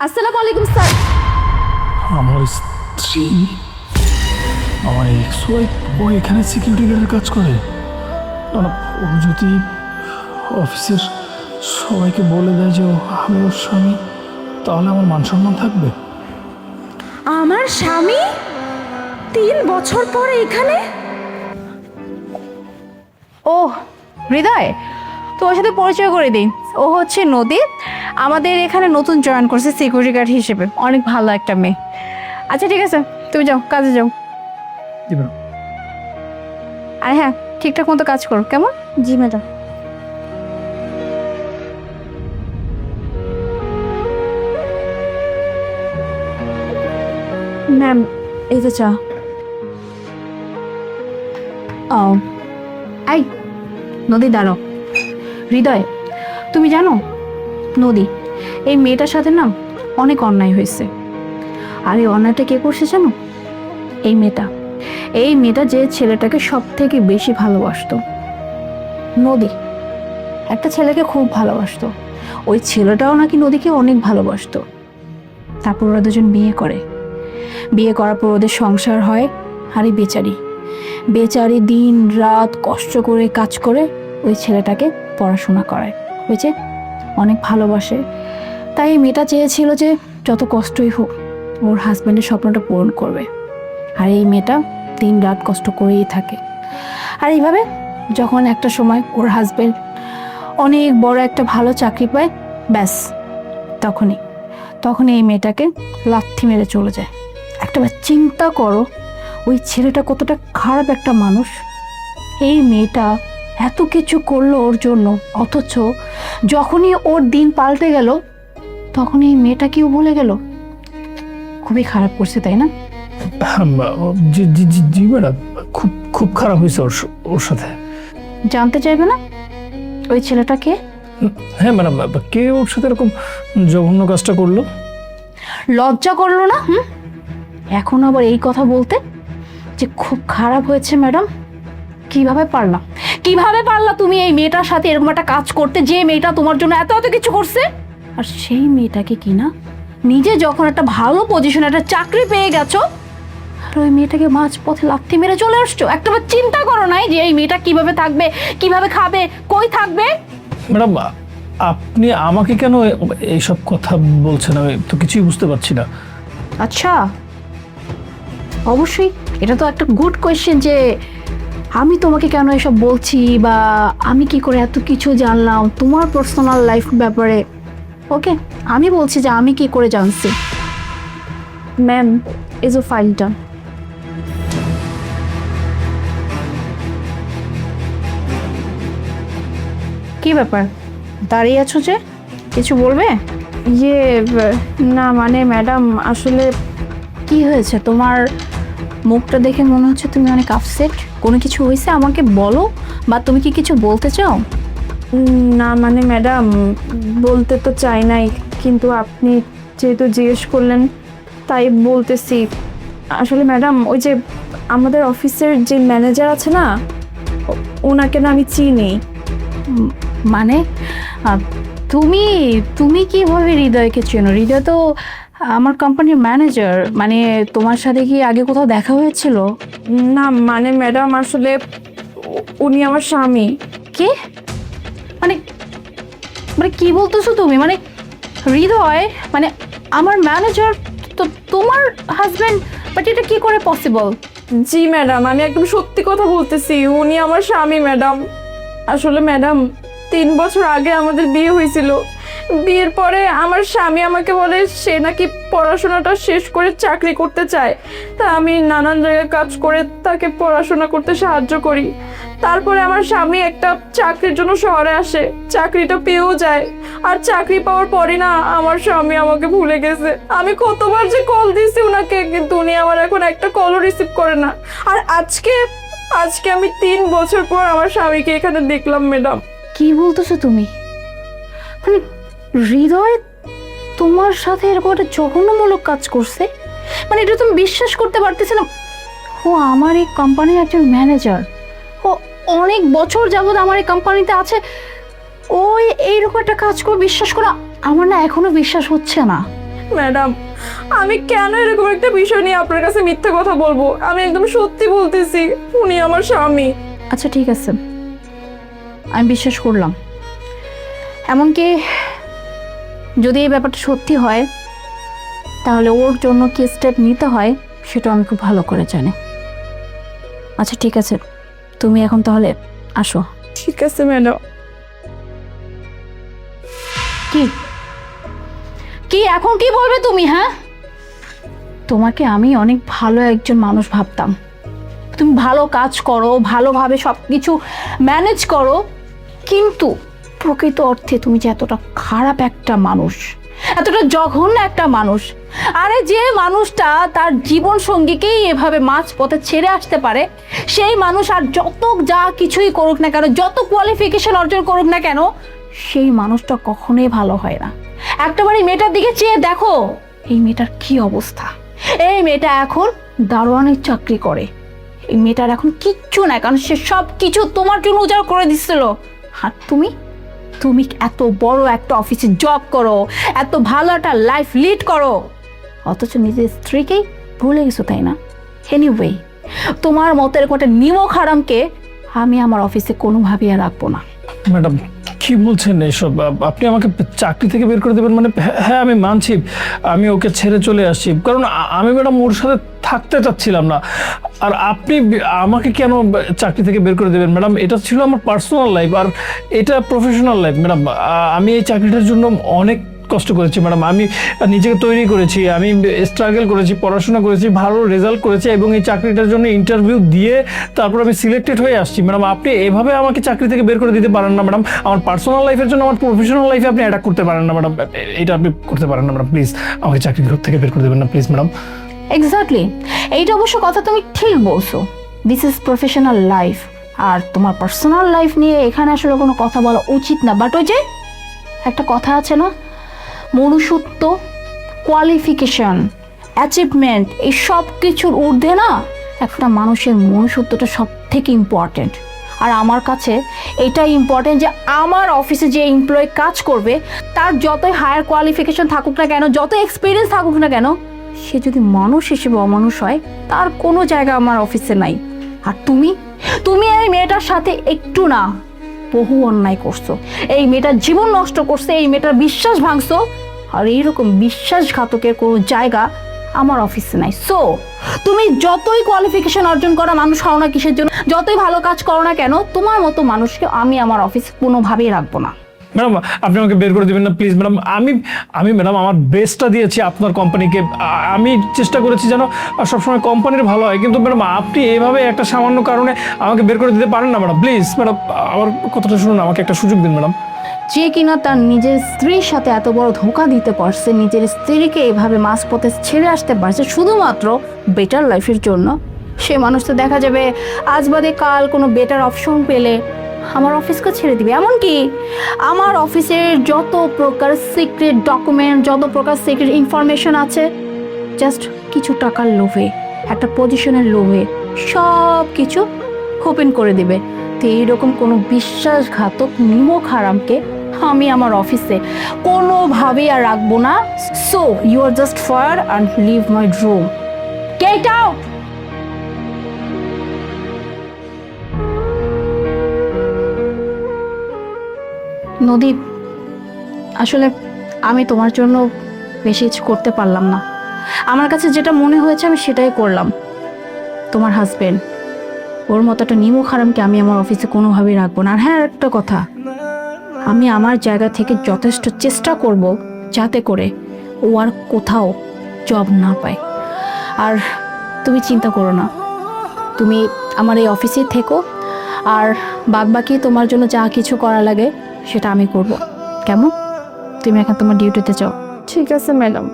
আসসালামু আলাইকুম স্যার। আমার স্ত্রী, আমার এক্স ওয়াইফ, ও এখানে সিকিউরিটি গার্ডের কাজ করে? না না, ও যদি অফিসের সবাইকে বলে দেয় যে আমি ওর স্বামী, তাহলে আমার মান সম্মান থাকবে? আমার স্বামী 3 বছর পর এখানে? ও হৃদয়, তোমার সাথে পরিচয় করে দিই। ও হচ্ছে নদী, আমাদের এখানে নতুন জয়েন করছে সিকিউরিটি গার্ড হিসেবে। অনেক ভালো একটা মেয়ে। আচ্ছা ঠিক আছে, তুমি যাও, কাজে যাও। আর হ্যাঁ, ঠিকঠাক মতো কাজ করো, কেমন? জি ম্যাডাম। ম্যাম, এই তো চা। ও এই নদী দাঁড়াও। হৃদয়, তুমি জানো নদী, এই মেয়েটার সাথে না অনেক অন্যায় হয়েছে। আর এই অন্যায়টা কে করছে জানো? এই মেয়েটা যে ছেলেটাকে সব থেকে বেশি ভালোবাসতো। নদী একটা ছেলেকে খুব ভালোবাসতো, ওই ছেলেটাও নাকি নদীকে অনেক ভালোবাসতো। তারপর ওরা দুজন বিয়ে করার পর ওদের সংসার হয়। আর এই বেচারি দিন রাত কষ্ট করে কাজ করে ওই ছেলেটাকে পড়াশোনা করায়। ওই যে অনেক ভালোবাসে, তাই এই মেয়েটা চেয়েছিল যে যত কষ্টই হোক ওর হাজব্যান্ডের স্বপ্নটা পূরণ করবে। আর এই মেয়েটা দিন রাত কষ্ট করেই থাকে। আর এইভাবে যখন একটা সময় ওর হাজব্যান্ড অনেক বড় একটা ভালো চাকরি পায়, ব্যাস তখনই এই মেয়েটাকে লাথি মেরে চলে যায়। একটাবার চিন্তা করো, ওই ছেলেটা কতটা খারাপ একটা মানুষ। এই মেয়েটা এত কিছু করলো ওর জন্য, অথচ যখনই ওর দিন পাল্টে গেল তখনই এই মেয়েটা কেউ ভুলে গেল। খুবই খারাপ করছে, তাই না? জি জি জি জি ম্যাডাম, খুব খুব খারাপ হয়েছে ওর সাথে। জানতে চাইবে না ওই ছেলেটা কে? হ্যাঁ ম্যাডাম, কে ওর সাথে এরকম জঘন্য কাজটা করলো? লজ্জা করলো না? এখন আবার এই কথা বলতে যে খুব খারাপ হয়েছে ম্যাডাম? কিভাবে পারলা তুমি এই মেয়েটার সাথে এরকম একটা কাজ করতে, যে মেয়েটা তোমার জন্য এত এত কিছু করছে? আর সেই মেয়েটাকে কি না নিজে যখন একটা ভালো পজিশনে একটা চাকরি পেয়ে গেছো, আর ওই মেয়েটাকে মাঝপথে লাথি মেরে চলে আসছো। একটাবার চিন্তা করো নাই যে এই মেয়েটা কিভাবে থাকবে, কিভাবে খাবে, কই থাকবে? ম্যাডাম, আপনি আমাকে কেন এইসব কথা বলছেন? আমি তো কিছুই বুঝতে পারছি না। আচ্ছা, অবশ্যই এটা তো একটা গুড কোয়েশ্চেন যে আমি তোমাকে কেন এসব বলছি, বা আমি কি করে এত কিছু জানলাম তোমার পার্সোনাল লাইফ ব্যাপারে। ওকে, আমি বলছি যে আমি কি করে জানছি। ম্যাম, এই যে ফাইলটা। কি ব্যাপার, দাঁড়িয়ে আছো যে, কিছু বলবে? ইয়ে না মানে ম্যাডাম, আসলে কি হয়েছে তোমার? মুখটা দেখে মনে হচ্ছে তুমি অনেক আপসেট। কোনো কিছু হয়েছে আমাকে বলো, বা তুমি কি কিছু বলতে চাও? না মানে ম্যাডাম, বলতে তো চাই নাই, কিন্তু আপনি যেহেতু জিজ্ঞেস করলেন তাই বলতেছি। আসলে ম্যাডাম, ওই যে আমাদের অফিসের যে ম্যানেজার আছে না, ওনাকে না আমি চিনি। মানে তুমি তুমি কিভাবে হৃদয়কে চেনো? হৃদয় তো আমার কোম্পানির ম্যানেজার। মানে তোমার সাথে কি আগে কোথাও দেখা হয়েছিল? না মানে ম্যাডাম, আসলে উনি আমার স্বামী। কি মানে মানে কি বলতেছো তুমি? মানে হৃদয় মানে আমার ম্যানেজার, তো তোমার হাজবেন্ড? বাট এটা কি করে পসিবল? জি ম্যাডাম, আমি একদম সত্যি কথা বলতেছি, উনি আমার স্বামী ম্যাডাম। আসলে ম্যাডাম, 3 বছর আগে আমাদের বিয়ে হয়েছিল। বিয়ের পরে আমার স্বামী আমাকে বলে সে নাকি পড়াশোনাটা শেষ করে চাকরি করতে চায়। তা আমি নানান জায়গায় কাজ করে তাকে পড়াশোনা করতে সাহায্য করি। তারপরে আমার স্বামী একটা চাকরির জন্য শহরে আসে, চাকরিটা পেয়েও যায়। আর চাকরি পাওয়ার পরে না আমার স্বামী আমাকে ভুলে গেছে। আমি কতবার যে কল দিয়েছি ওনাকে, কিন্তু উনি আমার এখন একটা কলও রিসিভ করে না। আর আজকে আমি 3 বছর পর আমার স্বামীকে এখানে দেখলাম ম্যাডাম। কি বলতেছো তুমি? মানে হৃদয় তোমার সাথে এরকম একটা জঘন্যমূলক কাজ করছে? মানে এটা তুমি বিশ্বাস করতে পারতেছ না? ও আমার এই কোম্পানির একজন ম্যানেজার, ও অনেক বছর যাবত আমার এই কোম্পানিতে আছে, ও এইরকম একটা কাজ করে বিশ্বাস করা আমার না এখনো বিশ্বাস হচ্ছে না। ম্যাডাম, আমি কেন এরকম একটা বিষয় নিয়ে আপনার কাছে মিথ্যে কথা বলবো? আমি একদম সত্যি বলতেছি, উনি আমার স্বামী। আচ্ছা ঠিক আছে, আমি বিশ্বাস করলাম। এমনকি যদি এই ব্যাপারটা সত্যি হয়, তাহলে ওর জন্য কি স্টেপ নিতে হয় সেটা আমি খুব ভালো করে জানি। আচ্ছা ঠিক আছে, তুমি এখন তাহলে আসো। ঠিক আছে ম্যাডাম। কি কি এখন কি বলবে তুমি? হ্যাঁ, তোমাকে আমি অনেক ভালো একজন মানুষ ভাবতাম। তুমি ভালো কাজ করো, ভালোভাবে সব কিছু ম্যানেজ করো, কিন্তু প্রকৃত অর্থে তুমি যে এতটা খারাপ একটা মানুষ, এতটা জঘন্য একটা মানুষ। আরে যে মানুষটা তার জীবন সঙ্গীকেই এভাবে মাঝ পথে ছেড়ে আসতে পারে, সেই মানুষ আর যত যা কিছুই করুক না কেন, যত কোয়ালিফিকেশন অর্জন করুক না কেন, সেই মানুষটা কখনোই ভালো হয় না। একটাবার এই মেয়েটার দিকে চেয়ে দেখো, এই মেয়েটার কি অবস্থা। এই মেয়েটা এখন দারোয়ানের চাকরি করে। এই মেয়েটার এখন কিচ্ছু না, কারণ সে সব কিছু তোমার জন্য উজাড় করে দিচ্ছিল। আর তুমি তুমি এত বড় একটা অফিসে জব করো, এত ভালো একটা লাইফ লিড করো, অথচ নিজের স্ত্রীকেই ভুলে গেছো, তাই না? এনিওয়ে, তোমার মতো এরকম একটা নিমক হারামকে আমি আমার অফিসে কোনোভাবেই আর রাখবো না। ম্যাডাম কি বলছেন এসব? আপনি আমাকে চাকরি থেকে বের করে দেবেন মানে? হ্যাঁ আমি মানছি, আমি ওকে ছেড়ে চলে আসছি, কারণ আমি ম্যাডাম ওর সাথে থাকতে চাচ্ছিলাম না। আর আপনি আমাকে কেন চাকরি থেকে বের করে দেবেন ম্যাডাম? এটা ছিল আমার পার্সোনাল লাইফ, আর এটা প্রফেশনাল লাইফ ম্যাডাম। আমি এই চাকরিটার জন্য অনেক কষ্ট করেছি ম্যাডাম, আমি নিজেকে তৈরি করেছি, আমি স্ট্রাগল করেছি, পড়াশোনা করেছি, ভালো রেজাল্ট করেছি, এবং এই চাকরিটার জন্য ইন্টারভিউ দিয়ে তারপর আমি সিলেক্টেড হয়ে আসছি ম্যাডাম। আপনি এভাবে আমাকে চাকরি থেকে বের করে দিতে পারেন না ম্যাডাম। আমার পার্সোনাল লাইফের জন্য আমার প্রফেশনাল লাইফে আপনি অ্যাটাক করতে পারেন না ম্যাডাম, এটা আপনি করতে পারেন না ম্যাডাম। প্লিজ আমাকে চাকরি থেকে বের করে দেবেন না প্লিজ ম্যাডাম। এক্স্যাক্টলি, এইটা অবশ্য কথা তুমি ঠিক বলছো। দিস ইজ প্রফেশনাল লাইফ, আর তোমার পার্সোনাল লাইফ নিয়ে এখানে আসলে কোনো কথা বলা উচিত না। বাট ওই যে একটা কথা আছে না, মনুষ্যত্ব, কোয়ালিফিকেশন, অ্যাচিভমেন্ট, এই সব কিছুর ঊর্ধ্বে না একটা মানুষের মনুষ্যত্বটা সব থেকে ইম্পর্টেন্ট। আর আমার কাছে এটাই ইম্পর্টেন্ট যে আমার অফিসে যে এমপ্লয়ি কাজ করবে, তার যতই হায়ার কোয়ালিফিকেশন থাকুক না কেন, যত এক্সপিরিয়েন্স থাকুক না কেন, সে যদি মানুষ হিসেবে অমানুষ হয়, তার কোনো জায়গা আমার অফিসে নাই। আর তুমি তুমি এই মেয়েটার সাথে একটু না বহু অন্যায় করছো। এই মেয়েটার জীবন নষ্ট করছে, এই মেয়েটার বিশ্বাস ভাঙছো, আর এইরকম বিশ্বাসঘাতকের কোনো জায়গা আমার অফিসে নাই। সো তুমি যতই কোয়ালিফিকেশন অর্জন করা মানুষ হও না কিসের জন্য, যতই ভালো কাজ করো না কেন, তোমার মতো মানুষকে আমি আমার অফিসে কোনোভাবেই রাখবো না। ম্যাডাম আপনি আমাকে বের করে দেবেন না প্লিজ ম্যাডাম। আমি ম্যাডাম আমার বেস্টটা দিয়েছি আপনার কোম্পানিকে, আমি চেষ্টা করেছি যেন সবসময় কোম্পানির ভালো হয়, কিন্তু ম্যাডাম আপনি এভাবে একটা সামান্য কারণে আমাকে বের করে দিতে পারেন না ম্যাডাম। প্লিজ ম্যাডাম আমার কথাটা শুনুন, আমাকে একটা সুযোগ দিন ম্যাডাম। যে কিনা তার নিজের স্ত্রীর সাথে এত বড় ধোঁকা দিতে পারছে, নিজের স্ত্রীকে এভাবে মাঝপথে ছেড়ে আসতে পারছে শুধুমাত্র বেটার লাইফের জন্য, সে মানুষ তো দেখা যাবে আজ বাদে কাল কোনো বেটার অপশন পেলে আমার অফিসকে ছেড়ে দিবে। এমনকি আমার অফিসের যত প্রকার সিক্রেট ডকুমেন্ট, যত প্রকার সিক্রেট ইনফরমেশন আছে, জাস্ট কিছু টাকার লোভে, একটা পজিশনের লোভে সব কিছু ওপেন করে দিবে। তো এইরকম কোনো বিশ্বাসঘাতক নিমক হারামকে আমি আমার অফিসে কোনোভাবেই আর রাখবো না। So you are just fire and leave my room, get out. Nadi, আসলে আমি তোমার জন্য বেশি কিছু করতে পারলাম না। আমার কাছে যেটা মনে হয়েছে আমি সেটাই করলাম। তোমার হাজবেন্ড, ওর মতো একটা নিমক হারামকে আমি আমার অফিসে কোনোভাবেই রাখবো না। আর হ্যাঁ, একটা কথা, আমি আমার জায়গা থেকে যথেষ্ট চেষ্টা করব যাতে করে ও আর কোথাও জব না পায়। আর তুমি চিন্তা করো না, তুমি আমার এই অফিসেই থেকো, আর বাদবাকি তোমার জন্য যা কিছু করা লাগে সেটা আমি করব। কেমন? তুমি এখন তোমার ডিউটিতে যাও। ঠিক আছে ম্যাডাম।